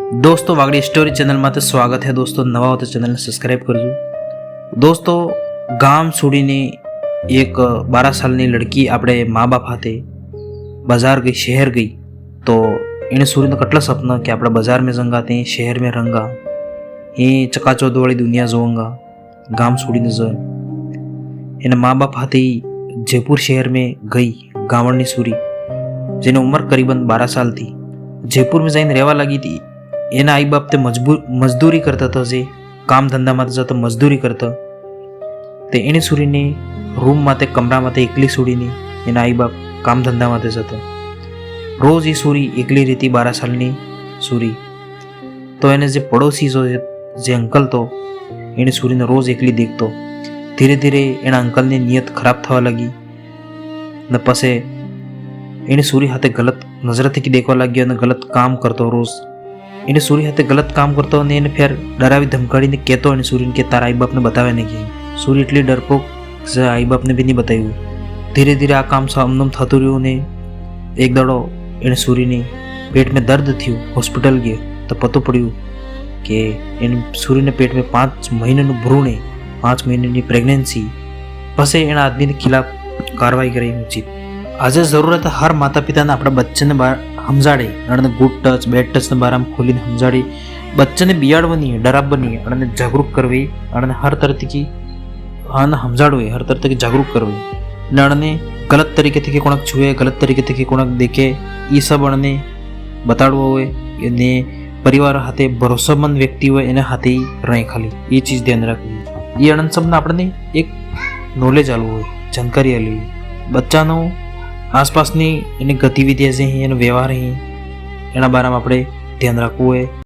दोस्तों Wagdi story channel में स्वागत है। दोस्तों नवा हो तो चैनल ने सब्सक्राइब करजो। दोस्तों गाम छोड़ीने एक 12 साल की लड़की अपने माँ बाप हाथे बाजार गई, शहर गई। तो इन्हें सूर्य ने कटला सपना कि अपना बाजार में जंगाते शहर में रंगा, ये चकाचौंध वाली दुनिया जोऊंगा। गाम छोड़ीने जो एना माँ बाप हाथे जयपुर शहर में गई। गावणनी सूरी जेनी उम्र करीबन 12 साल थी, जयपुर में जाइन रहवा लगी थी। एना आई बाप ते मजदूरी करता था, जे काम धंधा माते जतो मजदूरी करता ते एने सूरीने रूम माते कमरा माते एकली सूरीने एना आई बाप काम धंधा माते जतो। रोज ये सूरी एकली रीती 12 सालनी सूरी। तो एने जे पड़ोसी जो जे अंकल तो एने सूरीने रोज एकली देखतो। धीरे धीरे एना अंकल ने नियत खराब थवा लगी ने पछे एने सूरी हाथे गलत नजरथी देखवा लाग्यो ने गलत काम करतो। रोज एने सूरी हाथे गलत काम करतो ने एने फिर डरावी धमकाड़ी ने कहतो एने सूरी के तारा आई बाप ने बतावे नहीं कि सूरी एटली डरपोक से आई बाप ने भी नहीं बताव्યું। धीरे धीरे आ काम सामनम थतुं रह्युं ने एक दाड़ो एने सूरी ने पेट में दर्द थयुं, हॉस्पिटल गयो तो पतो पड्युं कि एने सूरी ने पेट में 5 महीनानुं भ्रूण, 5 महीनानी प्रेग्नेंसी। पछी एना आदमी ने खिलाफ कार्रवाई करी उचित। आज जरूरत है हर माता पिता ने अपना बच्चे ने समझाड़े अने गुड टच बेड टच ने बारे में खोलीने समझाड़ी बच्चे ने बियाड़वानी है, डरावनी है, अने जागरूक करवी अने हर तरह की समझाड़वे, हर तरह की जागरूक करवी। अने गलत तरीके थी कोणाक छुए, गलत तरीके थी कोणाक देखे, ये सब अने बताड़वो होय। ने परिवार हाथे भरोसामंद व्यक्ति होय एने हाथे ही रहे, खाली ये चीज ध्यान राखवी। ये अनंत सबने आपणे एक नॉलेज आलवू होय, जानकारी आलवी। बच्चानो आसपासनी एनी गतिविधियां जे एनो व्यवहार एना बारे में આપણે ધ્યાન રાખવું હોય।